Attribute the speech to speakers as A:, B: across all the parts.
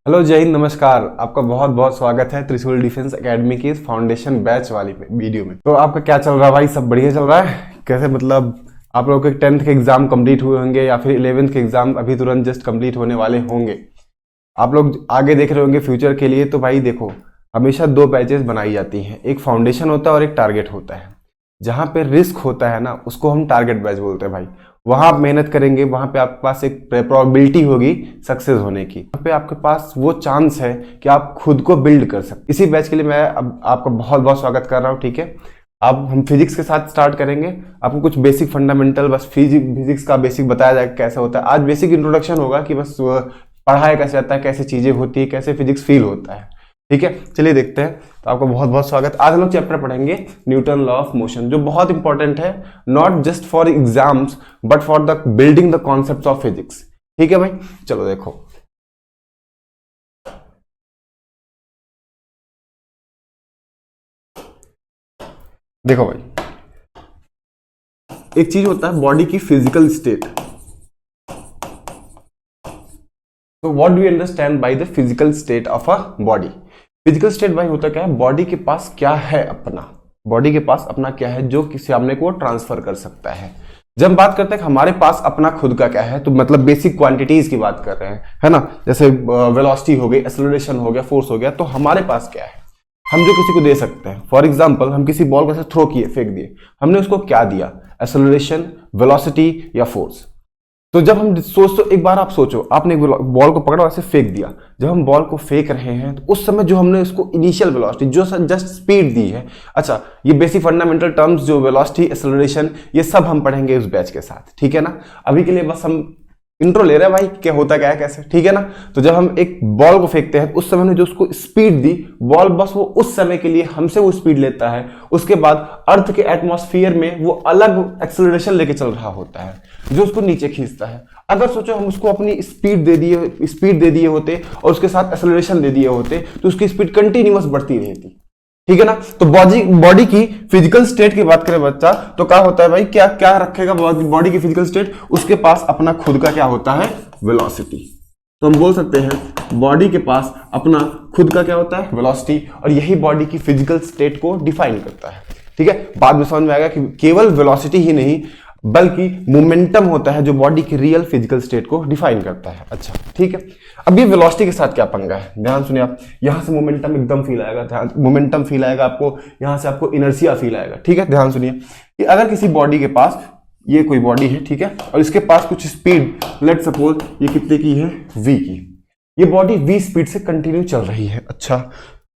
A: Hello जय हिंद, नमस्कार। आपका बहुत बहुत स्वागत है त्रिशूल डिफेंस एकेडमी की इस फाउंडेशन बैच वाली वीडियो में। तो आपका क्या चल रहा है भाई? सब बढ़िया चल रहा है? कैसे मतलब आप लोगों के 10th के एग्जाम कंप्लीट हुए होंगे या फिर 11th के एग्जाम अभी तुरंत जस्ट कंप्लीट होने वाले होंगे। आप लोग आगे देख रहे होंगे फ्यूचर के लिए। तो भाई देखो, हमेशा दो बैचेस बनाई जाती हैं, एक फाउंडेशन होता है और एक टारगेट होता है। जहां पे रिस्क होता है ना, उसको हम टारगेट बैच बोलते हैं भाई। वहां आप मेहनत करेंगे, वहां पे आपके पास एक प्रोबेबिलिटी होगी सक्सेस होने की। वहां पे आपके पास वो चांस है कि आप खुद को बिल्ड कर सकते। इसी बैच के लिए मैं अब आपका बहुत बहुत स्वागत कर रहा हूँ। ठीक है, अब हम फिजिक्स के साथ स्टार्ट करेंगे। आपको कुछ बेसिक फंडामेंटल, बस फिजिक्स का बेसिक बताया जाएगा कैसे होता है। आज बेसिक इंट्रोडक्शन होगा कि बस पढ़ाया कैसे जाता है, कैसे चीजें होती है, कैसे फिजिक्स फील होता है। ठीक है, चलिए देखते हैं। तो आपका बहुत बहुत स्वागत। आज हम लोग चैप्टर पढ़ेंगे न्यूटन लॉ ऑफ मोशन, जो बहुत इंपॉर्टेंट है, not just for exams but for the building the concept of physics. ठीक है भाई, चलो देखो। देखो भाई, एक चीज होता है बॉडी की फिजिकल स्टेट। तो what do you understand by the physical state of a body? Physical state भाई होता क्या है? बॉडी के पास क्या है अपना, बॉडी के पास अपना क्या है जो किसी सामने को ट्रांसफर कर सकता है। जब हम बात करते हैं कि हमारे पास अपना खुद का क्या है, तो मतलब बेसिक क्वांटिटीज की बात कर रहे हैं, है ना। जैसे वेलोसिटी हो गई, एक्सेलरेशन हो गया, फोर्स हो गया। तो हमारे पास क्या है, हम जो किसी को दे सकते हैं। फॉर एग्जाम्पल, हम किसी बॉल को ऐसे थ्रो किए, फेंक दिए, हमने उसको क्या दिया? एक्सेलरेशन, वेलोसिटी या फोर्स। तो जब हम सोचो, एक बार आप सोचो, आपने एक बॉल को पकड़ा और ऐसे फेंक दिया। जब हम बॉल को फेंक रहे हैं तो उस समय जो हमने उसको इनिशियल वेलोसिटी, जो जस्ट स्पीड दी है। अच्छा, ये बेसिक फंडामेंटल टर्म्स जो वेलोसिटी, एक्सेलरेशन, ये सब हम पढ़ेंगे उस बैच के साथ। ठीक है ना। अभी के लिए बस हम इंट्रो ले रहे हैं भाई, क्या होता क्या है कैसे। ठीक है ना। तो जब हम एक बॉल को फेंकते हैं, उस समय ने जो उसको स्पीड दी, बॉल बस वो उस समय के लिए हमसे वो स्पीड लेता है। उसके बाद अर्थ के एटमॉस्फेयर में वो अलग एक्सेलरेशन लेके चल रहा होता है जो उसको नीचे खींचता है। अगर सोचो हम उसको अपनी स्पीड दे दिए होते और उसके साथ एक्सेलरेशन दे दिए होते, तो उसकी स्पीड कंटिन्यूअस बढ़ती रहती। ठीक है ना। तो बॉडी की फिजिकल स्टेट की बात करें बच्चा, तो क्या होता है भाई, क्या क्या रखेगा बॉडी की फिजिकल स्टेट? उसके पास अपना खुद का क्या होता है? वेलोसिटी। तो हम बोल सकते हैं बॉडी के पास अपना खुद का क्या होता है? वेलोसिटी। और यही बॉडी की फिजिकल स्टेट को डिफाइन करता है। ठीक है, बाद में समझ में आएगा कि केवल वेलोसिटी ही नहीं बल्कि मोमेंटम होता है जो बॉडी की रियल फिजिकल स्टेट को डिफाइन करता है। अच्छा ठीक है, अब ये वेलोसिटी के साथ क्या पंगा है, ध्यान सुनिए आप। यहां से मोमेंटम एकदम फील आएगा, मोमेंटम फील आएगा आपको, यहां से आपको इनर्शिया फील आएगा। ठीक है, ध्यान सुनिए कि अगर किसी बॉडी के पास, ये कोई बॉडी है, ठीक है, और इसके पास कुछ स्पीड, लेट सपोज ये कितने की है? v की। ये बॉडी v स्पीड से कंटिन्यू चल रही है। अच्छा,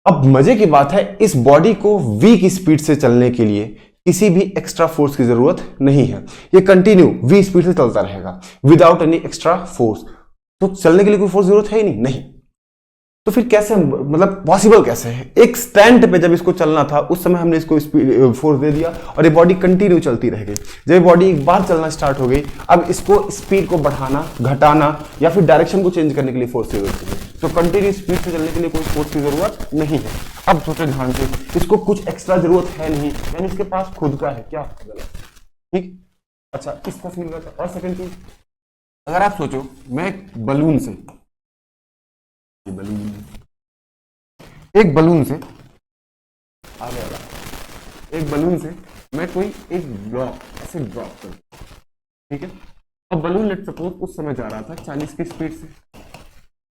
A: अब मजे की बात है, इस बॉडी को v की स्पीड से चलने के लिए किसी भी एक्स्ट्रा फोर्स की जरूरत नहीं है। ये कंटिन्यू v स्पीड से चलता रहेगा विदाउट एनी एक्स्ट्रा फोर्स। तो चलने के लिए कोई फोर्स जरूरत है ही नहीं। तो फिर कैसे, मतलब पॉसिबल कैसे है? एक स्टैंड पे जब इसको चलना था, उस समय हमने इसको स्पीड फोर्स दे दिया और ये बॉडी कंटिन्यू चलती रह गई। जब ये बॉडी एक बार चलना स्टार्ट हो गई, अब इसको स्पीड को बढ़ाना, घटाना या फिर डायरेक्शन को चेंज करने के लिए फोर्स की जरूरत है। तो कंटिन्यू स्पीड से चलने के लिए कोई फोर्स की जरूरत नहीं है। अब सोचो ध्यान से, इसको कुछ एक्स्ट्रा जरूरत है नहीं, यानी इसके पास खुद का है क्या? ठीक। अच्छा, इस तस्वीर में और सेकंड चीज, अगर आप सोचो मैं एक बलून से आगे वाला, एक बलून से मैं कोई एक ड्रॉप ऐसे ड्रॉप करूं, ठीक है। अब बलून लेट सपोज उस समय जा रहा था 40 की स्पीड से।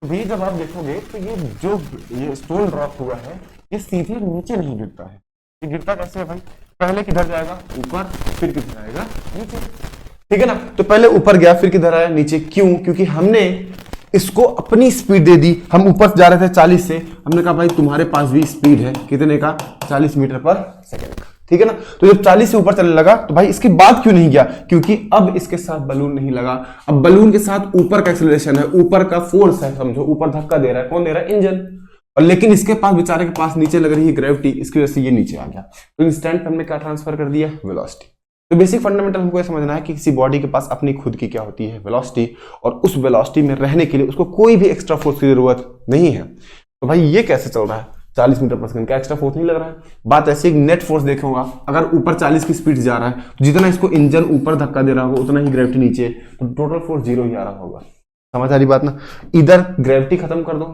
A: तो भी जब आप देखोगे तो ये स्टोन ड्रॉप हुआ है, ये सीधे नीचे नहीं गिरता है। ये गिरता कैसे है भाई? पहले किधर जाएगा? ऊपर, फिर किधर आएगा? नीचे। ठीक है ना। तो पहले ऊपर गया, फिर किधर आया? नीचे। क्यों? क्योंकि हमने इसको अपनी स्पीड दे दी। हम ऊपर जा रहे थे 40 से, हमने कहा भाई तुम्हारे पास भी स्पीड है, कितने का? 40 मीटर पर सेकंड का। ठीक है ना। तो जब 40 से ऊपर चलने लगा तो भाई इसके बाद क्यों नहीं गया? क्योंकि अब इसके साथ बलून नहीं लगा। अब बलून के साथ ऊपर का एक्सेलरेशन है, ऊपर का फोर्स है, समझो ऊपर धक्का दे रहा है। कौन दे रहा है? इंजन। और लेकिन इसके पास, बेचारे के पास नीचे लग रही है ग्रेविटी, इसकी वजह से ये नीचे आ गया। तो इंस्टेंट हमने क्या ट्रांसफर कर दिया? वेलोसिटी। तो बेसिक फंडामेंटल हमको समझना है कि किसी बॉडी के पास अपनी खुद की क्या होती है? वेलोसिटी। और उस वेलोसिटी में रहने के लिए उसको कोई भी एक्स्ट्रा फोर्स की जरूरत नहीं है। तो भाई ये कैसे चल रहा है? 40 मीटर पर सेकंड का एक्स्ट्रा फोर्स नहीं लग रहा है। बात ऐसी, नेट फोर्स देखूंगा, अगर ऊपर 40 की स्पीड जा रहा है तो जितना इसको इंजन ऊपर धक्का दे रहा होगा उतना ही ग्रेविटी नीचे, तो टोटल फोर्स 0 ही आ रहा होगा। समझ आ रही बात ना? इधर ग्रेविटी खत्म कर दो,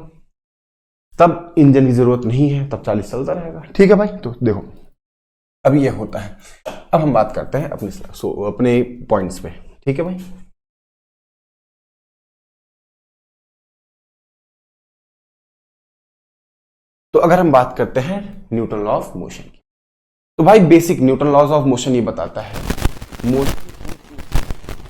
A: तब इंजन की जरूरत नहीं है, तब 40 चलता रहेगा। ठीक है भाई, तो देखो अब ये होता है। अब हम बात करते हैं अपने पॉइंट्स पे। ठीक है भाई, तो अगर हम बात करते हैं न्यूटन लॉ ऑफ मोशन की, तो भाई basic Newton laws of motion ये बताता है,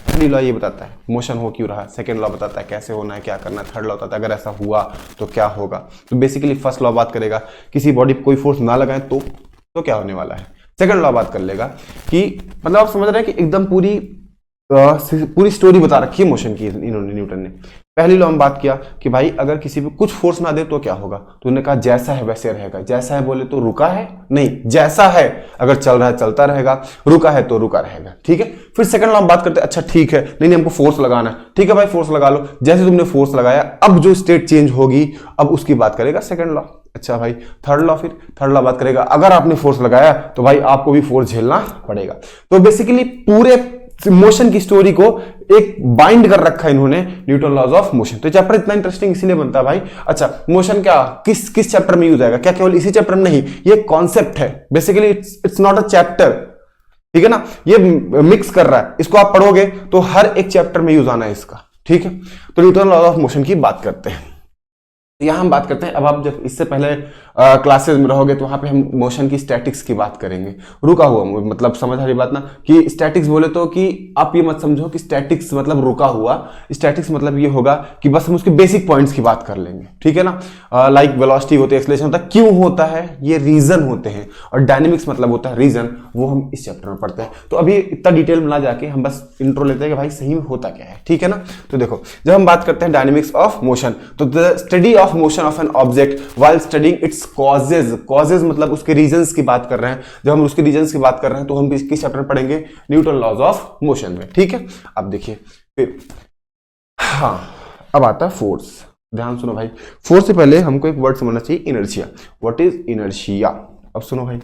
A: पहली लॉ ये बताता है मोशन हो क्यों रहा, सेकंड लॉ बताता है कैसे होना है, क्या करना है, थर्ड लॉ बताता है अगर ऐसा हुआ तो क्या होगा। तो बेसिकली फर्स्ट लॉ बात करेगा किसी बॉडी पे कोई फोर्स ना लगाएं तो क्या होने वाला है। सेकंड लॉ बात कर लेगा कि मतलब आप समझ रहे हैं कि एकदम पूरी स्टोरी बता रखी है मोशन की इन्होंने, न्यूटन ने। पहली लॉ में बात किया कि भाई अगर किसी पे कुछ फोर्स ना दे तो क्या होगा, तो उन्होंने कहा जैसा है वैसे रहेगा। जैसा है बोले तो रुका है नहीं, जैसा है अगर चल रहा है चलता रहेगा, रुका है तो रुका रहेगा। ठीक है, फिर सेकंड लॉ में बात करते हैं, अच्छा ठीक है नहीं हमको फोर्स लगाना है, ठीक है भाई फोर्स लगा लो, जैसे तुमने फोर्स लगाया अब जो स्टेट चेंज होगी अब उसकी बात करेगा सेकंड लॉ। अच्छा भाई थर्ड लॉ, फिर थर्ड लॉ बात करेगा अगर आपने फोर्स लगाया तो भाई आपको भी फोर्स झेलना पड़ेगा। तो बेसिकली पूरे मोशन की स्टोरी को एक बाइंड कर रखा है इन्होंने न्यूटन लॉज ऑफ मोशन। तो चैप्टर इतना इंटरेस्टिंग इसीलिए बनता है भाई। अच्छा मोशन क्या किस चैप्टर में यूज आएगा, क्या केवल इसी चैप्टर में नहीं, ये कॉन्सेप्ट है basically, it's not a chapter. ठीक है ना, ये मिक्स कर रहा है, इसको आप पढ़ोगे तो हर एक चैप्टर में यूज आना है इसका। ठीक है, तो न्यूटन लॉज ऑफ मोशन की बात करते हैं। यहां हम बात करते हैं, अब आप जब इससे पहले क्लासेस में रहोगे तो वहां पे हम मोशन की स्टैटिक्स की बात करेंगे। रुका हुआ मतलब समझ आ रही बात ना, कि स्टैटिक्स बोले तो कि आप ये मत समझो कि स्टैटिक्स मतलब रुका हुआ, स्टैटिक्स मतलब ये होगा कि बस हम उसके बेसिक पॉइंट्स की बात कर लेंगे। ठीक है ना, लाइक वेलोसिटी होती है, एक्सेलरेशन होता है, क्यों होता है ये रीजन होते हैं, और डायनेमिक्स मतलब होता है रीजन, वो हम इस चैप्टर में पढ़ते हैं। तो अभी इतना डिटेल में ना जाके हम बस इंट्रो लेते हैं कि भाई सही में होता क्या है। ठीक है ना, तो देखो जब हम बात करते हैं डायनेमिक्स ऑफ मोशन, तो the study of motion of an object while studying its causes मतलब उसके रीजंस की बात कर रहे हैं। जब हम उसके रीजंस की बात कर रहे हैं तो हम किस चैप्टर में पढ़ेंगे, न्यूटन लॉज ऑफ मोशन में। ठीक है, अब देखिए फिर हाँ अब आता है फोर्स। ध्यान सुनो भाई, फोर्स से पहले हमको एक वर्ड समझना चाहिए, इनर्शिया। What is inertia? अब सुनो भाई,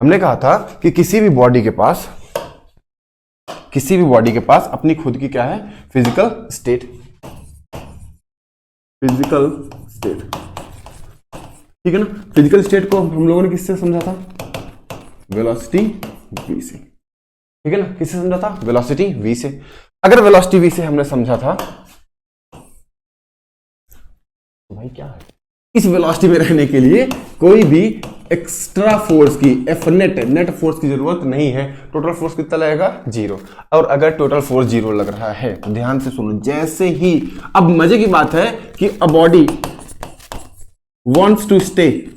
A: हमने कहा था कि किसी भी बॉडी के पास अपनी खुद की क्या है, फिजिकल स्टेट। ठीक है ना, फिजिकल स्टेट को हम लोगों ने किससे समझा था, वेलोसिटी v से। ठीक है ना, किससे समझा था, वेलोसिटी v से। अगर वेलोसिटी v से हमने समझा था तो भाई क्या है, इस वेलोसिटी में रहने के लिए कोई भी एक्स्ट्रा फोर्स की नेट फोर्स की जरूरत नहीं है। टोटल फोर्स कितना लगेगा, 0। और अगर टोटल फोर्स 0 लग रहा है तो ध्यान से सुनो, जैसे ही, अब मजे की बात है कि a body wants to stay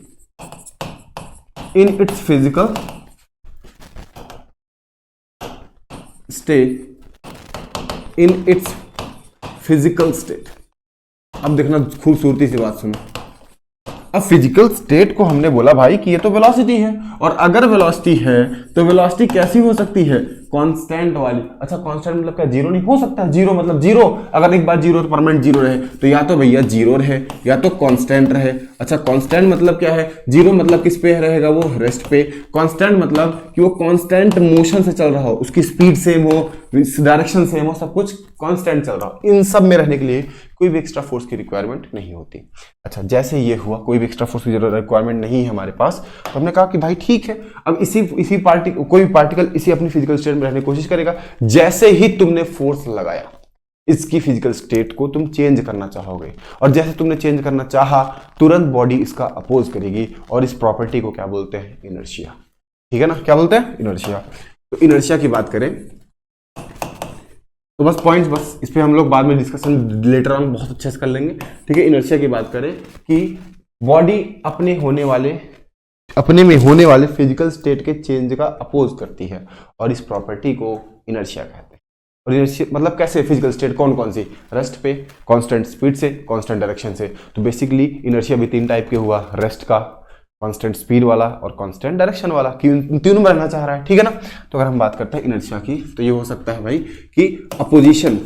A: in its physical state। अब देखना खूबसूरती से बात सुनो, अब फिजिकल स्टेट को हमने बोला भाई कि ये तो वेलोसिटी है, और अगर वेलोसिटी है तो वेलोसिटी कैसी हो सकती है, कांस्टेंट वाली। अच्छा कांस्टेंट मतलब क्या, जीरो नहीं हो सकता, जीरो मतलब जीरो, अगर एक बार जीरो तो परमानेंट जीरो रहे, तो या तो भैया जीरो रहे या तो कांस्टेंट रहे। अच्छा कांस्टेंट मतलब क्या है, जीरो मतलब किस पे रहेगा, वो रेस्ट पे। कांस्टेंट मतलब कि वो कांस्टेंट मोशन से चल रहा हो, उसकी स्पीड सेम हो, डायरेक्शन सेम हो, सब कुछ कांस्टेंट चल रहा हो। इन सब में रहने के लिए कोई भी एक्स्ट्रा फोर्स की रिक्वायरमेंट नहीं होती। अच्छा जैसे ये हुआ, कोई भी एक्स्ट्रा फोर्स की रिक्वायरमेंट नहीं है हमारे पास, तो हमने कहा कि भाई ठीक है, अब कोई भी पार्टिकल इसी अपनी फिजिकल स्टेट में रहने की कोशिश करेगा। जैसे ही तुमने फोर्स लगाया, इसकी फिजिकल स्टेट को तुम चेंज करना चाहोगे, और जैसे तुमने चेंज करना चाहा तुरंत बॉडी इसका अपोज करेगी, और इस प्रॉपर्टी को क्या बोलते हैं, इनर्शिया। ठीक है ना, क्या बोलते हैं, इनर्शिया। तो इनर्शिया की बात करें तो बस पॉइंट्स, बस इस पे हम लोग बाद में डिस्कशन लेटर ऑन बहुत अच्छे से कर लेंगे। ठीक है, इनर्शिया की बात करें कि बॉडी अपने में होने वाले फिजिकल स्टेट के चेंज का अपोज करती है, और इस प्रॉपर्टी को इनर्शिया कहते हैं। और इनर्शिया मतलब कैसे, फिजिकल स्टेट कौन कौन सी, रेस्ट पे, कांस्टेंट स्पीड से, कांस्टेंट डायरेक्शन से। तो बेसिकली इनर्शिया भी 3 टाइप के हुआ, रेस्ट का, कांस्टेंट स्पीड वाला और कांस्टेंट डायरेक्शन वाला, कि तीनों में रहना चाह रहा है। ठीक है ना, तो अगर हम बात करते हैं इनर्शिया की, तो ये हो सकता है भाई कि अपोजिशन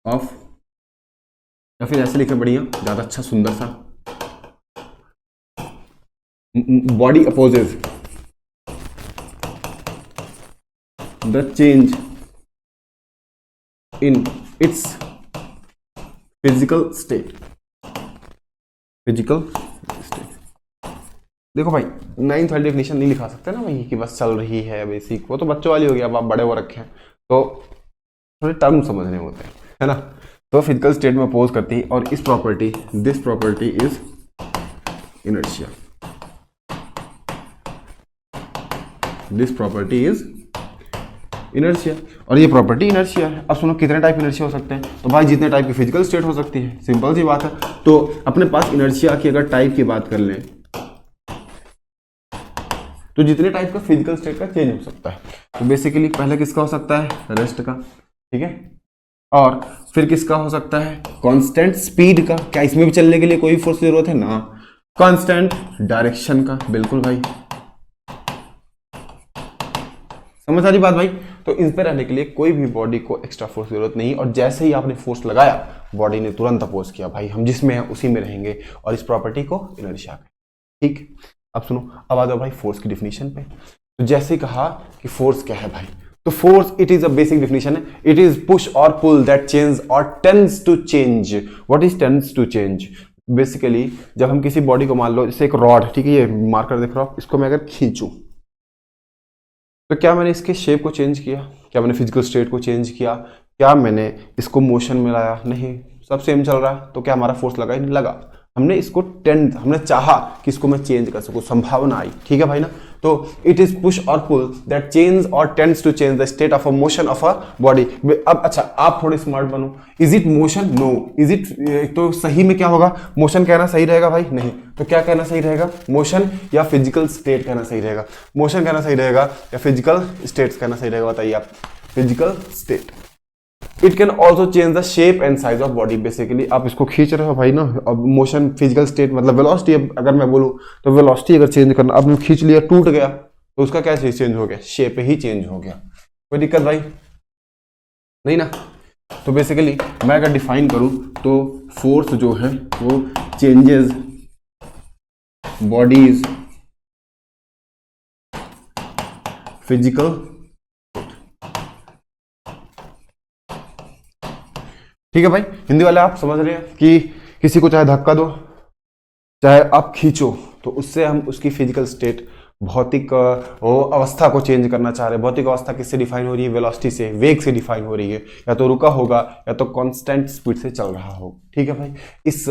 A: ऑफ, या फिर ऐसे लिखे बढ़िया, ज्यादा अच्छा सुंदर सा, body opposes the change in its physical state, physical state. देखो भाई 9th वाली डेफिनेशन नहीं लिखा सकते ना भाई कि बस चल रही है बेसिक, वो तो बच्चों वाली हो गया, अब आप बड़े हो रखे हैं तो थोड़े टर्म समझने होते हैं, है ना। तो फिजिकल स्टेट में अपोज करती है और इस property, this property is inertia, this property is inertia, और ये प्रॉपर्टी इनर्शिया है। अब सुनो कितने टाइप इनर्शिया हो सकते हैं, तो भाई जितने टाइप की फिजिकल स्टेट हो सकती है, सिंपल सी बात है। तो अपने पास इनर्शिया की अगर टाइप की बात कर लें तो जितने टाइप का फिजिकल स्टेट का चेंज हो सकता है, तो बेसिकली पहले किसका हो सकता है, रेस्ट का, ठीक है, और फिर किसका हो सकता है, कांस्टेंट स्पीड का, क्या इसमें भी चलने के लिए कोई फोर्स की जरूरत है ना, कांस्टेंट डायरेक्शन का, बिल्कुल भाई, समझ आ रही बात भाई। तो इन पे रहने के लिए कोई भी बॉडी को एक्स्ट्रा फोर्स की जरूरत नहीं, और जैसे ही आपने फोर्स लगाया बॉडी ने तुरंत अपोज किया, भाई हम जिसमें हैं उसी में रहेंगे, और इस प्रॉपर्टी को इनर्शिया का, ठीक। अब सुनो, अब आ जाओ भाई फोर्स की डिफिनीशन पे। तो जैसे कहा कि फोर्स क्या है भाई, तो force it is a basic definition है, इट इज पुश और पुल दैट चेंज और tends to change. What is tends to change, basically जब हम किसी बॉडी को, मान लो जैसे एक रॉड, ठीक है, ये मार्कर देख रहे हो, इसको मैं अगर खींचूं तो क्या मैंने इसके शेप को चेंज किया, क्या मैंने फिजिकल स्टेट को चेंज किया, क्या मैंने इसको मोशन में लाया, नहीं, सब सेम चल रहा है, तो क्या हमारा फोर्स लगा ही नहीं लगा, हमने इसको टेंड, हमने चाहा कि इसको मैं चेंज कर सकूं, संभावना आई, ठीक है भाई ना। तो इट इज पुश और पुल दैट चेंज और tends to change the state of a motion of a body. अब अच्छा, आप थोड़े स्मार्ट बनो, is it motion, no, is it, तो सही में क्या होगा, मोशन कहना सही रहेगा भाई, नहीं, तो क्या कहना सही रहेगा, मोशन या फिजिकल स्टेट कहना सही रहेगा, मोशन कहना सही रहेगा या फिजिकल स्टेट्स कहना सही रहेगा, बताइए आप, physical state. It can also change the shape and size of body, basically आप इसको खींच रहे हो भाई ना, अब मोशन फिजिकल स्टेट मतलब वेलोसिटी, अगर मैं बोलूं तो वेलोसिटी अगर चेंज करना, अब मैं खींच लिया, टूट गया, तो उसका क्या चेंज हो गया, शेप ही चेंज हो गया, कोई दिक्कत भाई नहीं ना। तो बेसिकली मैं अगर डिफाइन करूं तो फोर्स जो है वो चेंजेस बॉडीज फिजिकल, ठीक है भाई। हिंदी वाले आप समझ रहे हैं कि किसी को चाहे धक्का दो चाहे आप खींचो, तो उससे हम उसकी फिजिकल स्टेट, भौतिक वो अवस्था को चेंज करना चाह रहे हैं। भौतिक अवस्था किससे डिफाइन हो रही है, वेलोसिटी से, वेग से डिफाइन हो रही है, या तो रुका होगा या तो कांस्टेंट स्पीड से चल रहा हो, ठीक है भाई। इस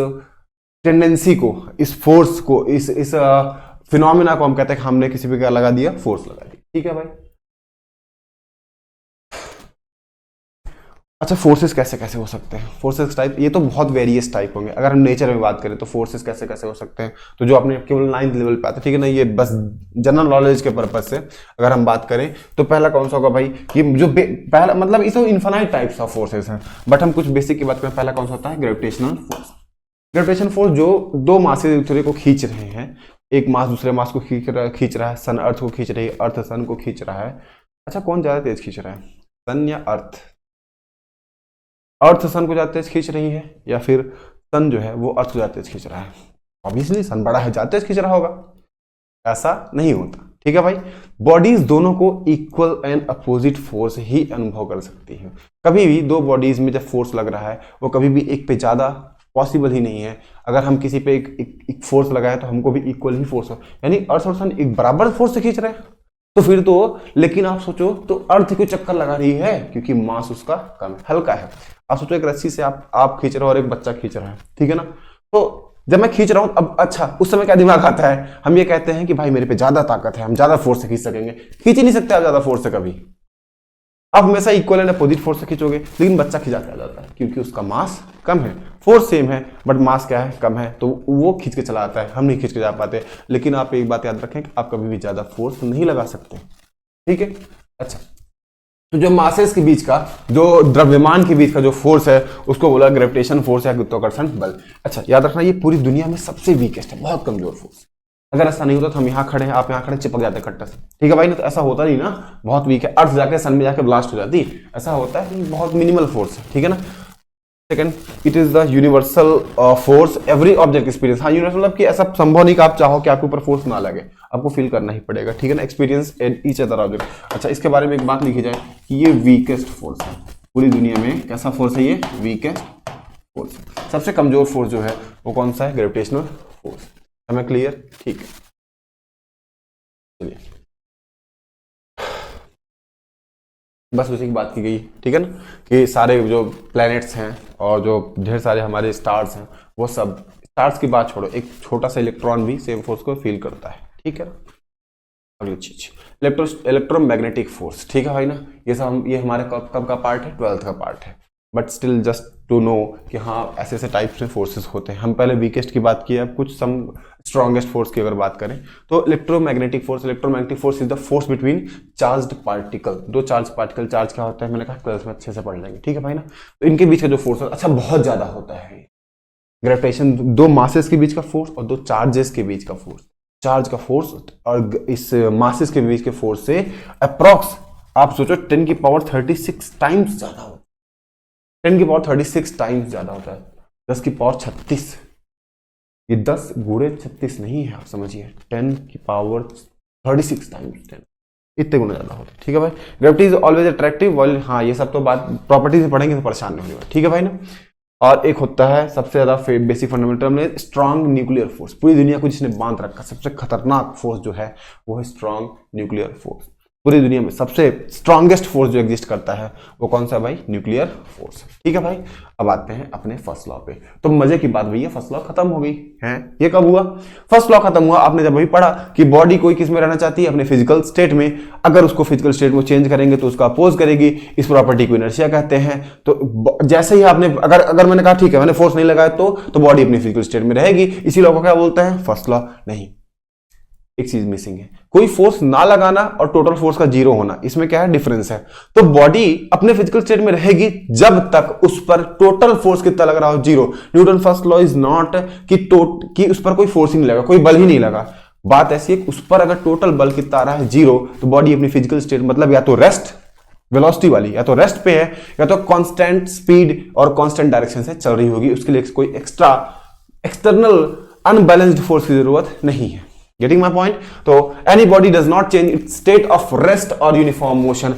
A: टेंडेंसी को, इस फोर्स को, इस फिनोमेना को हम कहते हैं कि हमने किसी पे क्या लगा दिया, फोर्स लगा दिया, ठीक है भाई। अच्छा, फोर्सेस कैसे कैसे हो सकते हैं, फोर्सेस टाइप, ये तो बहुत वेरियस टाइप होंगे। अगर हम नेचर में बात करें तो फोर्सेस कैसे कैसे हो सकते हैं, तो जो आपने केवल 9th लेवल पे आता है, ठीक है ना, ये बस जनरल नॉलेज के पर्पज से अगर हम बात करें तो पहला कौन सा होगा भाई, कि जो पहला मतलब इस इन्फिनाइट टाइप्स ऑफ फोर्सेस हैं, बट हम कुछ बेसिक की बात करें, पहला कौन सा होता है, ग्रेविटेशनल फोर्स। ग्रेविटेशन फोर्स जो दो मासेस एक दूसरे को खींच रहे हैं, एक मास दूसरे मास को खींच रहा है, सन अर्थ को खींच रही है, अर्थ सन को खींच रहा है। अच्छा, कौन ज्यादा तेज खींच रहा है, सन या अर्थ? अर्थ सन को ज्यादा तेज खींच रही है, या फिर सन जो है वो अर्थ को ज्यादा तेज खींच रहा है? ऑब्वियसली सन बड़ा है, ज्यादा तेज खींच रहा होगा, ऐसा नहीं होता, ठीक है भाई। बॉडीज दोनों को इक्वल एंड अपोजिट फोर्स ही अनुभव कर सकती है। कभी भी दो बॉडीज में जब फोर्स लग रहा है वो कभी भी एक पे ज्यादा पॉसिबल ही नहीं है। अगर हम किसी पे एक फोर्स लगाए तो हमको भी इक्वल ही फोर्स हो, यानी अर्थ और सन एक बराबर फोर्स से खींच रहे हैं, तो फिर तो, लेकिन आप सोचो तो अर्थ क्यों चक्कर लगा रही है, क्योंकि मास उसका कम है, हल्का है। आप सोचो एक रस्सी से आप खींच रहे हो और एक बच्चा खींच रहा है, ठीक है ना, तो जब मैं खींच रहा हूं, अब अच्छा उस समय क्या दिमाग आता है, हम ये कहते हैं कि भाई मेरे पे ज्यादा ताकत है, हम ज्यादा फोर्स से खींच सकेंगे। खींच ही नहीं सकते आप ज्यादा फोर्स से कभी, आप हमेशा इक्वल एंड अपोजिट फोर्स से खींचोगे, लेकिन बच्चा खिंचाता जाता है क्योंकि उसका मास कम है, फोर्स सेम है बट मास क्या है, कम है, तो वो खींच के चला आता है, हम नहीं खींच के जा पाते। लेकिन आप एक बात याद रखें कि आप कभी भी ज्यादा फोर्स नहीं लगा सकते, ठीक है। अच्छा, तो जो मासेस के बीच का, जो द्रव्यमान के बीच का जो फोर्स है उसको बोला ग्रेविटेशन फोर्स या गुरुत्वाकर्षण बल। अच्छा, याद रखना ये पूरी दुनिया में सबसे वीकेस्ट है, बहुत कमजोर फोर्स। अगर ऐसा नहीं होता तो हम यहाँ खड़े हैं, आप यहाँ खड़े, चिपक जाते कट्टा से, ठीक है भाई ना, तो ऐसा होता नहीं ना, बहुत वीक है। अर्थ जाके सन में जाके ब्लास्ट हो जाती, ऐसा होता है, बहुत मिनिमल फोर्स है, ठीक है ना। Second, it is the universal force every object experience. हाँ, यूनिवर्सल मतलब कि ऐसा संभव नहीं कि आप चाहो कि आपके ऊपर फोर्स ना लगे, आपको फील करना ही पड़ेगा, ठीक है ना। Experience at each other object. अच्छा, इसके बारे में एक बात लिखी जाए कि ये वीकेस्ट फोर्स है पूरी दुनिया में। कैसा फोर्स है ये, वीकेस्ट फोर्स। सबसे कमजोर फोर्स जो है वो कौन सा है? Gravitational force. हमें क्लियर? ठीक है, चलिए बस उसी की बात की गई, ठीक है ना, कि सारे जो प्लैनेट्स हैं और जो ढेर सारे हमारे स्टार्स हैं, वो सब, स्टार्स की बात छोड़ो, एक छोटा सा इलेक्ट्रॉन भी सेम फोर्स को फील करता है, ठीक है ना। अगली चीज इलेक्ट्रोमैग्नेटिक फोर्स, ठीक है भाई ना। ये सब ये हमारे कब का पार्ट है? 12th का पार्ट है, but still just to know कि हाँ ऐसे ऐसे टाइप्स में फोर्सेस होते हैं। हम पहले वीकेस्ट की बात की है, अब कुछ सम स्ट्रॉन्गेस्ट फोर्स की अगर बात करें तो electromagnetic force is the force between charged particle. दो चार्ज पार्टिकल, चार्ज क्या होता है मैंने कहा 12th में अच्छे से पढ़ लेंगे, ठीक है भाई ना। तो इनके बीच का जो फोर्स है अच्छा बहुत ज्यादा होता है। ग्रेविटेशन, दो मासेस के बीच का फोर्स और दो चार्जेस के बीच का फोर्स, चार्ज का फोर्स और इस मासेस के बीच के फोर्स से अप्रॉक्स आप सोचो 10 की पावर 36 टाइम्स ज्यादा होता है। 10 की पावर 36 टाइम्स ज्यादा होता है। 10 की पावर 36, ये 10 गुणे 36 नहीं है, आप समझिए 10 की पावर 36 टाइम्स 10, इतने गुना ज्यादा होता है, ठीक है भाई। ग्रेविटी इज ऑलवेज अट्रैक्टिव, हाँ ये सब तो बात प्रॉपर्टी से पढ़ेंगे तो परेशान नहीं होगा, ठीक है भाई ना। और एक होता है सबसे ज्यादा बेसिक फंडामेंटल में स्ट्रॉन्ग न्यूक्लियर फोर्स। पूरी दुनिया को जिसने बांध रखा, सबसे खतरनाक फोर्स जो है वो है स्ट्रॉन्ग न्यूक्लियर फोर्स। पूरी दुनिया में सबसे स्ट्रॉन्गेस्ट फोर्स जो एग्जिस्ट करता है वो कौन सा भाई? न्यूक्लियर फोर्स, ठीक है भाई। अब आते हैं अपने फर्स्ट लॉ पे। तो मजे की बात भैया, फर्स्ट लॉ खत्म हो गई है। ये कब हुआ? फर्स्ट लॉ खत्म हुआ आपने जब अभी पढ़ा कि बॉडी कोई किस में रहना चाहती है? अपने फिजिकल स्टेट में। अगर उसको फिजिकल स्टेट में चेंज करेंगे तो उसको अपोज करेगी, इस प्रॉपर्टी को इनर्शिया कहते हैं। तो जैसे ही आपने अगर मैंने कहा ठीक है मैंने फोर्स नहीं लगाया तो बॉडी अपनी फिजिकल स्टेट में रहेगी, इसी लॉ को क्या बोलते हैं? First law. नहीं, एक चीज मिसिंग है, कोई फोर्स ना लगाना और टोटल फोर्स का जीरो होना, इसमें क्या है? डिफरेंस है। तो बॉडी अपने फिजिकल स्टेट में रहेगी जब तक उस पर टोटल फोर्स कितना लग रहा हो? Zero. Newton first law is not कि उस पर कोई फोर्स ही नहीं लगा, कोई बल ही नहीं लगा। बात ऐसी है उस पर अगर टोटल बल कितना आ रहा है? जीरो, तो बॉडी अपनी फिजिकल स्टेट मतलब या तो रेस्ट वेलोसिटी वाली, या तो रेस्ट पे है, या तो कांस्टेंट स्पीड और कांस्टेंट डायरेक्शन से चल रही होगी। उसके लिए कोई एक्स्ट्रा एक्सटर्नल अनबैलेंस्ड फोर्स की जरूरत नहीं है। Getting my point? तो any body does not change its state of rest or uniform motion.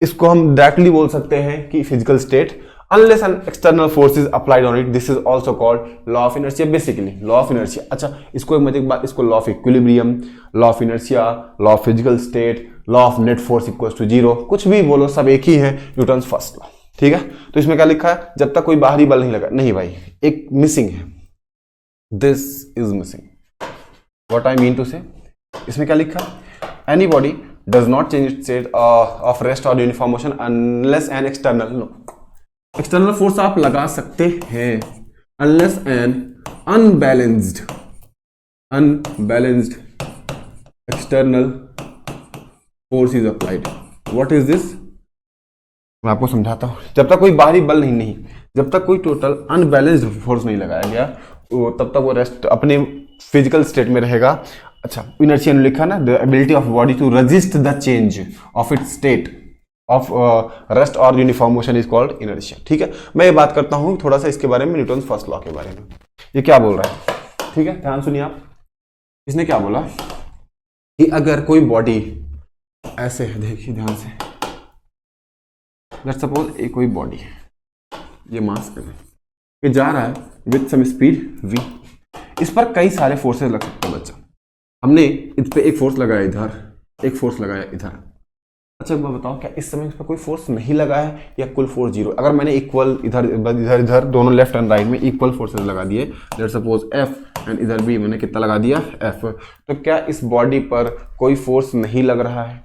A: इसको हम डायरेक्टली बोल सकते हैं कि physical state unless an external force is applied on it. This is also called law of inertia. Basically law of inertia. अच्छा, इसको एक मजे की बात, इसको law of equilibrium, law of inertia, law of physical state, law of net force equals to zero, कुछ भी बोलो सब एक ही है, न्यूटन फर्स्ट लॉ, ठीक है। तो इसमें क्या लिखा है? जब तक कोई बाहरी बल नहीं लगा, नहीं भाई एक मिसिंग है, this is missing. What I mean to say, इसमें क्या लिखा? Any body does not change its state of rest or uniform motion unless an external, no, external force आप लगा सकते हैं unless an unbalanced external force is applied. What is this? मैं आपको समझाता हूं। जब तक कोई बाहरी बल नहीं, जब तक कोई टोटल अनबैलेंस्ड फोर्स नहीं लगाया गया तब तक वो रेस्ट अपने फिजिकल स्टेट में रहेगा। अच्छा, इनर्शिया ने लिखा ना, the ability of body to resist the change of its state of rest और uniform motion is called inertia, ठीक है। मैं ये बात करता हूं थोड़ा सा इसके बारे में, न्यूटन फर्स्ट लॉ के बारे में। ये क्या बोल रहा है, ठीक है, ध्यान सुनिए आप। इसने क्या बोला कि अगर कोई बॉडी ऐसे है, देखिए ध्यान से, लेट्स सपोज एक कोई बॉडी है, ये मास है, ये जा रहा है विथ सम स्पीड v, इस पर कई सारे फोर्सेस लग सकते हैं बच्चा। हमने इस पे एक फोर्स लगाया इधर, एक फोर्स लगाया इधर। अच्छा मैं बताओ, क्या इस समय इस पर कोई फोर्स नहीं लगा है या कुल फोर्स जीरो? अगर मैंने इक्वल इधर इधर इधर दोनों लेफ्ट एंड राइट में इक्वल फोर्सेस लगा दिए, लेट्स सपोज F एंड इधर भी मैंने कितना लगा दिया F, तो क्या इस बॉडी पर कोई फोर्स नहीं लग रहा है?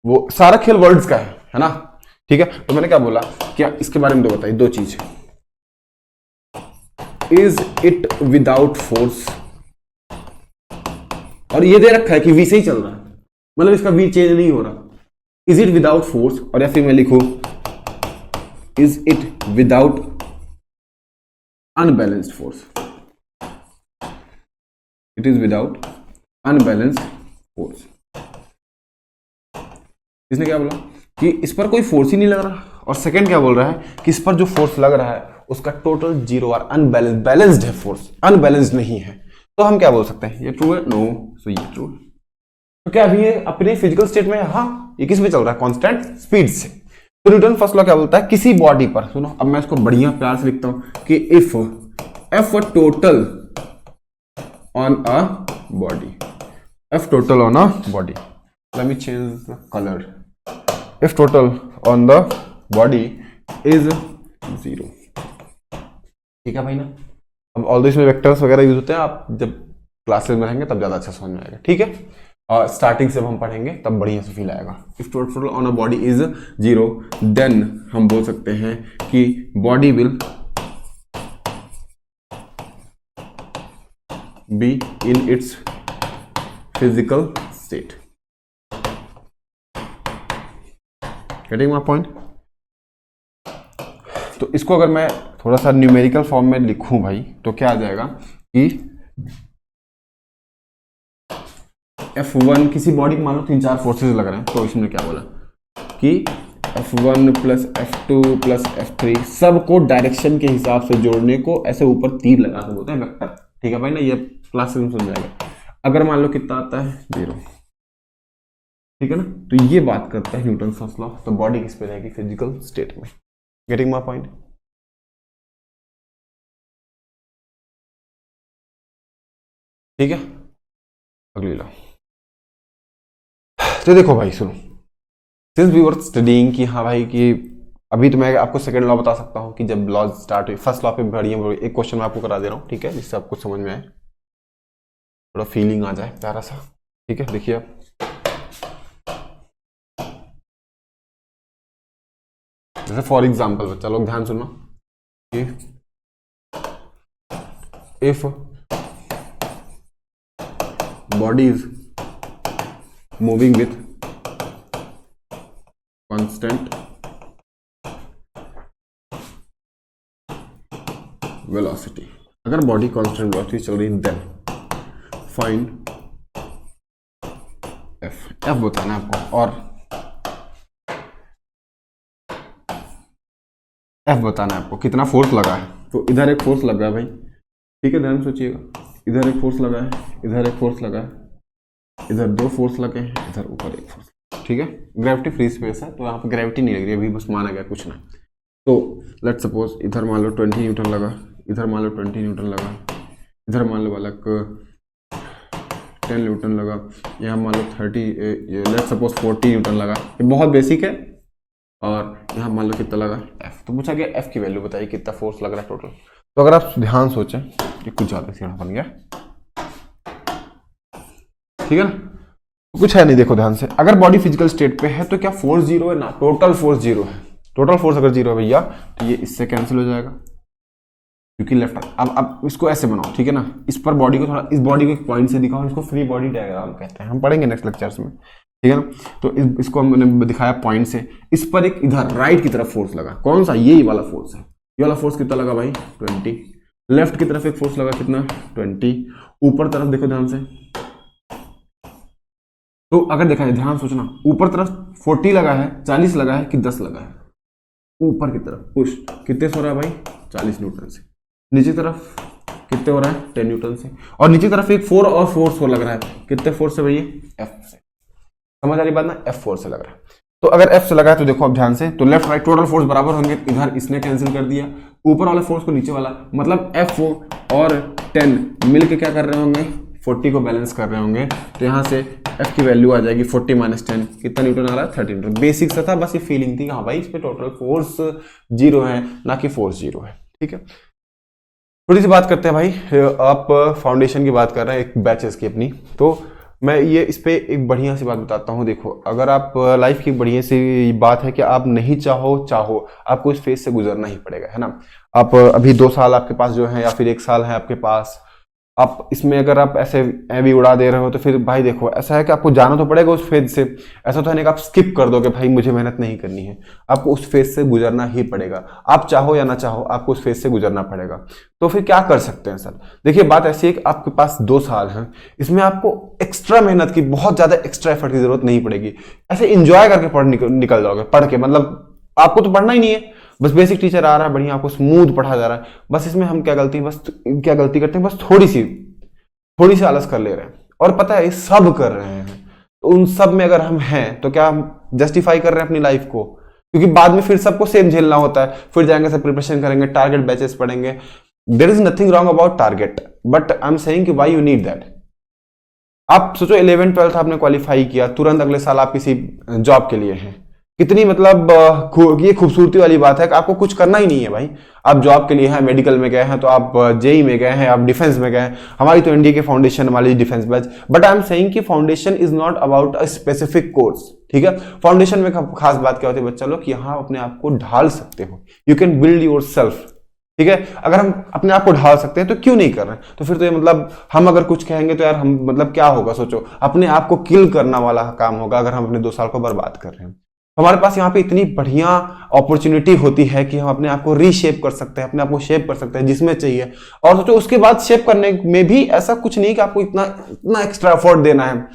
A: वो सारा खेल वर्ड्स का है ना, ठीक है। तो मैंने क्या बोला, क्या इसके बारे में दो बताइए, दो चीज। इज इट विदाउट फोर्स, और ये दे रखा है कि v से ही चल रहा है, मतलब इसका v चेंज नहीं हो रहा। इज इट विदाउट फोर्स, और या फिर मैं लिखूं is it without unbalanced force, it is without unbalanced force. इसने क्या बोला कि इस पर कोई फोर्स ही नहीं लग रहा, और सेकंड क्या बोल रहा है कि इस पर जो फोर्स लग रहा है उसका टोटल जीरो और अनबैलेंस्ड, बैलेंस्ड है फोर्स, अनबैलेंस्ड नहीं है। तो हम क्या बोल सकते हैं, ये ट्रू है, नो, सो ये ट्रू है। तो क्या अभी ये अपने फिजिकल स्टेट में है? हाँ, ये किस में चल रहा है? कांस्टेंट स्पीड से। तो न्यूटन फर्स्ट लॉ क्या बोलता है, किसी बॉडी पर, सुनो अब मैं इसको बढ़िया प्यार से लिखता हूं कि if F total on a body, F total on a body, let me change the colour, if total on the body is 0, ठीक है भाई ना। अब ऑल इसमें वेक्टर्स वगैरह यूज होते हैं, आप जब क्लासेस में रहेंगे तब ज्यादा अच्छा समझ में आएगा, ठीक है। और स्टार्टिंग से हम पढ़ेंगे तब बढ़िया से फील आएगा। If total on a body is 0 then हम बोल सकते हैं कि body will be in its physical state. Getting my point? तो इसको अगर मैं थोड़ा सा न्यूमेरिकल फॉर्म में लिखूं भाई तो क्या आ जाएगा कि F1 किसी बॉडी को मान लो 3-4 फोर्सेस लग रहे हैं, तो इसमें क्या बोला कि F1 plus F2 plus F3 सबको डायरेक्शन के हिसाब से जोड़ने को ऐसे ऊपर तीर लगा के बोलते हैं वेक्टर, ठीक है भाई ना। ये क्लास में समझ जाएगा। अगर मान लो कितना आता है 0, ठीक है ना, तो ये बात करता है न्यूटन फर्स्ट लॉ। तो बॉडी किस पे रहेगी, फिजिकल स्टेट में। Getting my point? ठीक है, अगली लॉ। तो देखो भाई सुनो, सिंस वी वर स्टडीइंग कि हाँ भाई कि अभी तो मैं आपको सेकंड लॉ बता सकता हूँ कि जब लॉ स्टार्ट हुई, फर्स्ट लॉ पे बढ़िया एक क्वेश्चन मैं आपको करा दे रहा हूँ, ठीक है, जिससे आपको समझ में आए, थोड़ा फीलिंग आ जाए प्यारा सा, ठीक है। देखिए आप, जैसे फॉर एग्जाम्पल बच्चा लोग ध्यान सुनो कि if body is moving with constant velocity, अगर बॉडी कांस्टेंट वेलोसिटी चल रही देन फाइंड एफ। एफ बताना है आपको, और एफ बताना है आपको कितना फोर्स लगा है। तो इधर एक फोर्स लगा है भाई, ठीक है, ध्यान सोचिएगा, इधर एक फोर्स लगा है, इधर एक फोर्स लगा है, इधर 2 फोर्स लगे हैं, इधर ऊपर एक फोर्स, ठीक है। ग्रेविटी फ्री स्पेस है तो यहाँ पे ग्रेविटी नहीं लग रही है अभी, बस माना गया कुछ ना। तो लेट्स सपोज इधर मान लो 20 न्यूटन लगा, इधर मान लो 20 न्यूटन लगा, इधर मान लो वाला 10 न्यूटन लगा, यहाँ मान लो 30, लेट्स सपोज 40 न्यूटन लगा। ये बहुत बेसिक है। और यहाँ मान लो कितना लगा एफ, तो पूछा गया एफ की वैल्यू बताइए कितना फोर्स लग रहा है टोटल। तो अगर आप ध्यान सोचें कि कुछ ज्यादा सीधा बन गया, ठीक है ना, तो कुछ है नहीं, देखो ध्यान से, अगर बॉडी फिजिकल स्टेट पे है तो क्या फोर्स 0 है ना, टोटल फोर्स 0 है। टोटल फोर्स अगर 0 है भैया तो ये इससे कैंसिल हो जाएगा क्योंकि लेफ्ट। अब इसको ऐसे बनाओ, ठीक है ना, इस पर बॉडी को थोड़ा, इस बॉडी को एक पॉइंट से दिखाओ, इसको फ्री बॉडी डायग्राम कहते हैं, हम पढ़ेंगे नेक्स्ट लेक्चर्स में, ठीक है ना। तो इसको हमने दिखाया पॉइंट से, इस पर एक इधर राइट की तरफ फोर्स लगा, कौन सा, ये वाला फोर्स है। ये वाला फोर्स कितना लगा भाई 20, लेफ्ट की तरफ एक फोर्स लगा कितना 20, ऊपर तरफ देखो ध्यान से, तो अगर देखा जाए, ध्यान सोचना, ऊपर तरफ 40 लगा है, 40 लगा है कि 10 लगा है, ऊपर की तरफ पुश कितने से हो रहा है भाई 40 न्यूटन से, नीचे तरफ कितने हो रहा है 10 न्यूटन से, और नीचे तरफ एक 4 और फोर्स लग रहा है, कितने फोर्स से भैया एफ से, समझ आ रही बात ना, एफ फोर्स से लग रहा है। तो अगर एफ से लगा है तो देखो अब ध्यान से, तो लेफ्ट राइट टोटल फोर्स बराबर होंगे, इधर इसने कैंसिल कर दिया, ऊपर वाले फोर्स को नीचे वाला, मतलब एफ और 10 मिलके क्या कर रहे होंगे 40 को बैलेंस कर रहे होंगे। तो यहाँ से एफ की वैल्यू आ जाएगी 40 - 10, कितना न्यूटन आ रहा है 30 न्यूटन। बेसिक सा था, बस ये फीलिंग थी हाँ भाई इस पे टोटल फोर्स 0 है ना कि फोर्स 0 है, ठीक है। थोड़ी सी बात करते हैं भाई, आप फाउंडेशन की बात कर रहे हैं एक बैचेस की अपनी, तो मैं ये इस पे एक बढ़िया सी बात बताता हूँ। देखो अगर आप लाइफ की बढ़िया सी बात है कि आप नहीं चाहो आपको इस फेज से गुजरना ही पड़ेगा, है ना। आप अभी 2 साल आपके पास जो है या फिर 1 साल है आपके पास, आप इसमें अगर आप ऐसे भी उड़ा दे रहे हो तो फिर भाई देखो ऐसा है कि आपको जाना तो पड़ेगा उस फेज से। ऐसा तो है नहीं कि आप स्किप कर दोगे भाई मुझे मेहनत नहीं करनी है, आपको उस फेज से गुजरना ही पड़ेगा, आप चाहो या ना चाहो आपको उस फेज से गुजरना पड़ेगा। तो फिर क्या कर सकते हैं सर, देखिए बात ऐसी है कि आपके पास 2 साल हैं, इसमें आपको एक्स्ट्रा मेहनत की, बहुत ज्यादा एक्स्ट्रा एफर्ट की जरूरत नहीं पड़ेगी। ऐसे इंजॉय करके निकल जाओगे पढ़ के, मतलब आपको तो पढ़ना ही नहीं है, बस बेसिक टीचर आ रहा है बढ़िया आपको स्मूथ पढ़ा जा रहा है, बस इसमें हम क्या गलती करते हैं, बस थोड़ी सी आलस कर ले रहे हैं। और पता है ये सब कर रहे हैं, तो उन सब में अगर हम हैं तो क्या हम जस्टिफाई कर रहे हैं अपनी लाइफ को, क्योंकि बाद में फिर सबको सेम झेलना होता है, फिर जाएंगे सब प्रिपरेशन करेंगे, टारगेट बैचेस पढ़ेंगे। There is nothing wrong about target, but I am saying कि व्हाई यू नीड दैट। आप सोचो 11 12 आपने क्वालिफाई किया, तुरंत अगले साल आप किसी जॉब के लिए हैं, कितनी मतलब ये खूबसूरती वाली बात है कि आपको कुछ करना ही नहीं है भाई। आप जॉब के लिए हैं, मेडिकल में गए हैं, तो आप जेई में गए हैं, आप डिफेंस में गए हैं। हमारी तो इंडिया के फाउंडेशन वाली defence batch, but I am saying कि foundation is not about a specific course, ठीक है। फाउंडेशन में खास बात क्या होती है बच्चा लोग कि यहाँ अपने आप को ढाल सकते हो, you can build your self, ठीक है। अगर हम अपने आप को ढाल सकते हैं तो क्यों नहीं कर रहे हैं? तो फिर तो ये मतलब हम अगर कुछ कहेंगे तो यार हम मतलब क्या होगा, सोचो अपने आप को किल करना वाला काम होगा अगर हम अपने 2 साल को बर्बाद कर रहे हैं। हमारे पास यहाँ पे इतनी बढ़िया अपॉर्चुनिटी होती है कि हम अपने आप को रीशेप कर सकते हैं, अपने आप को शेप कर सकते हैं जिसमें चाहिए। और सोचो उसके बाद शेप करने में भी ऐसा कुछ नहीं कि आपको इतना एक्स्ट्रा एफर्ट देना है।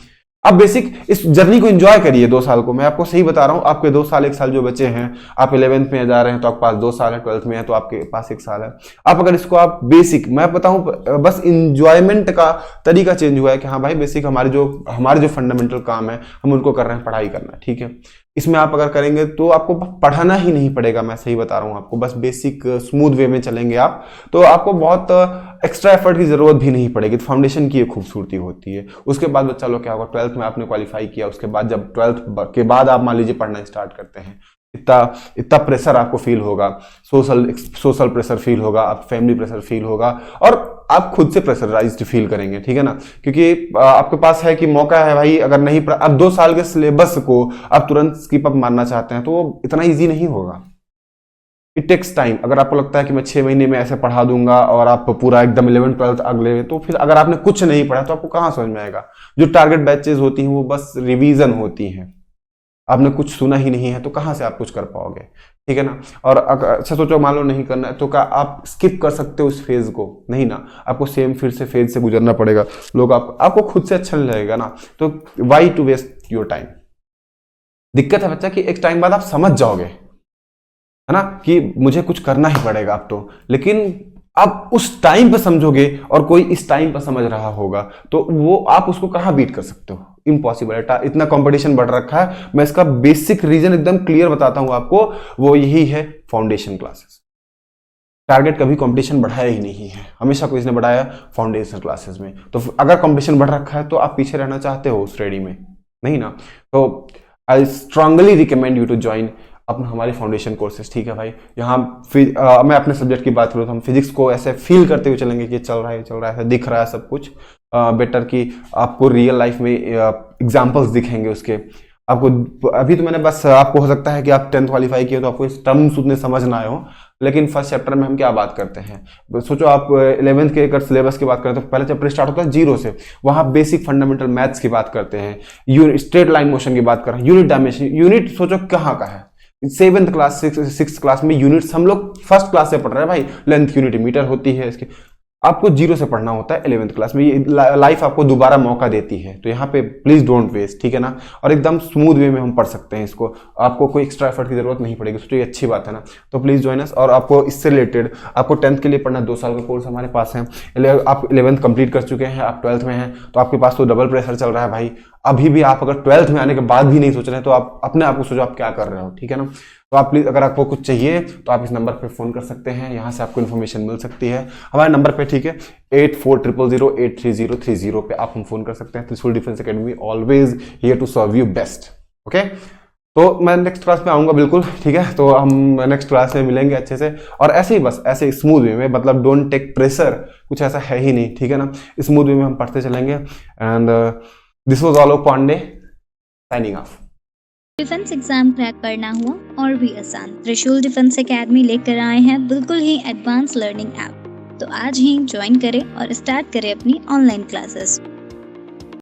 A: आप बेसिक इस जर्नी को एंजॉय करिए 2 साल को। मैं आपको सही बता रहा हूं, आपके 2 साल 1 साल जो बचे हैं, आप 11th में जा रहे हैं तो आपके पास 2 साल है, 12th में है तो आपके पास 1 साल है। आप अगर इसको आप बेसिक, मैं बताऊं बस इंजॉयमेंट का तरीका चेंज हुआ है कि हाँ भाई बेसिक हमारे जो फंडामेंटल काम है हम उनको कर रहे हैं, पढ़ाई करना, ठीक है। इसमें आप अगर करेंगे तो आपको पढ़ाना ही नहीं पड़ेगा, मैं सही बता रहा हूं आपको, बस बेसिक स्मूथ वे में चलेंगे आप तो आपको बहुत एक्स्ट्रा एफर्ट की जरूरत भी नहीं पड़ेगी। तो फाउंडेशन की एक खूबसूरती होती है। उसके बाद बच्चा लोग क्या होगा, 12th में आपने क्वालिफाई किया, उसके बाद जब 12th के बाद आप मान लीजिए पढ़ना स्टार्ट करते हैं, इतना प्रेशर आपको फील होगा, सोशल प्रेशर फील होगा, आप फैमिली प्रेशर फील होगा और आप खुद से प्रेशराइज्ड फील करेंगे, ठीक है ना। क्योंकि आपके पास है कि मौका है भाई, अगर नहीं आप 2 साल के सिलेबस को आप तुरंत स्किप अप मारना चाहते हैं तो वो इतना ईजी नहीं होगा। It takes time. अगर आपको लगता है कि मैं 6 महीने में ऐसे पढ़ा दूंगा और आप पूरा एकदम 11 12 अगले, तो फिर अगर आपने कुछ नहीं पढ़ा तो आपको कहाँ समझ में आएगा। जो टारगेट बैचेज होती हैं वो बस रिवीजन होती हैं, आपने कुछ सुना ही नहीं है तो कहाँ से आप कुछ कर पाओगे, ठीक है ना। और अगर अच्छा सोचो मान लो नहीं करना है तो क्या आप स्किप कर सकते हो इस फेज को? नहीं ना, आपको सेम फिर से फेज से गुजरना पड़ेगा। लोग आपको खुद से अच्छा नहीं लगेगा ना, तो why to waste your time. दिक्कत है बच्चा कि एक टाइम बाद आप समझ जाओगे, है ना, कि मुझे कुछ करना ही पड़ेगा अब तो, लेकिन आप उस टाइम पे समझोगे और कोई इस टाइम पे समझ रहा होगा तो वो आप उसको कहाँ बीट कर सकते हो? इम्पॉसिबल है। इतना कंपटीशन बढ़ रखा है। मैं इसका बेसिक रीजन एकदम क्लियर बताता हूं आपको, वो यही है, फाउंडेशन क्लासेस। टारगेट कभी कंपटीशन बढ़ाया ही नहीं है, हमेशा कोई इसने बढ़ाया फाउंडेशन क्लासेस में। तो अगर कंपटीशन बढ़ रखा है तो आप पीछे रहना चाहते हो स्टडी में? नहीं ना। तो I strongly recommend you to join अपना हमारी फाउंडेशन कोर्सेज, ठीक है भाई। यहाँ मैं अपने सब्जेक्ट की बात करूँ तो हम फिजिक्स को ऐसे फील करते हुए चलेंगे कि चल रहा है, दिख रहा है सब कुछ बेटर, कि आपको रियल लाइफ में एग्जांपल्स दिखेंगे उसके। आपको अभी तो मैंने बस, आपको हो सकता है कि आप 10th क्वालिफाई किए तो आपको इस टर्म्स उतने समझ ना आए हो, लेकिन फर्स्ट चैप्टर में हम क्या बात करते हैं, सोचो आप 11th के अगर सिलेबस की बात करें तो पहला चैप्टर स्टार्ट होता है 0 से। वहां बेसिक फंडामेंटल मैथ्स की बात करते हैं, स्ट्रेट लाइन मोशन की बात कर रहे हैं, यूनिट डायमेंशन, यूनिट सोचो कहाँ का है। 7th क्लास 6th क्लास में यूनिट्स हम लोग फर्स्ट क्लास से पढ़ रहे हैं भाई। लेंथ यूनिट मीटर होती है इसकी, आपको 0 से पढ़ना होता है 11th क्लास में। ये लाइफ आपको दोबारा मौका देती है, तो यहाँ पे प्लीज डोंट वेस्ट, ठीक है ना। और एकदम स्मूथ वे में हम पढ़ सकते हैं इसको, आपको कोई एक्स्ट्रा एफर्ट की जरूरत नहीं पड़ेगी, तो ये अच्छी बात है ना। तो प्लीज ज्वाइन अस। और आपको इससे रिलेटेड आपको 10th के लिए पढ़ना 2 साल का कोर्स हमारे पास है। आप 11th कंप्लीट कर चुके हैं, आप 12th में हैं, तो आपके पास तो डबल प्रेशर चल रहा है भाई। अभी भी आप अगर 12th में आने के बाद भी नहीं सोच रहे हैं तो आप अपने आप को सोचो आप क्या कर रहे हो, ठीक है ना। तो आप प्लीज, अगर आपको कुछ चाहिए तो आप इस नंबर पे फोन कर सकते हैं, यहाँ से आपको इन्फॉर्मेशन मिल सकती है हमारे नंबर पे, ठीक है। 8400083030 पे आप हम फोन कर सकते हैं। Trishul defence academy always here to serve you best, okay. तो मैं नेक्स्ट क्लास में आऊंगा बिल्कुल, ठीक है। तो हम नेक्स्ट क्लास में मिलेंगे अच्छे से, और ऐसे ही बस ऐसे स्मूथ वे में, मतलब डोंट टेक प्रेशर, कुछ ऐसा है ही नहीं, ठीक है ना। स्मूथ वे में हम पढ़ते चलेंगे। And this was Alok Pandey signing off.
B: Defence exam crack करना हुआ और भी आसान, त्रिशूल डिफेंस एकेडमी लेकर आए हैं बिल्कुल ही एडवांस लर्निंग ऐप। तो आज ही ज्वाइन करें और स्टार्ट करें अपनी ऑनलाइन क्लासेस।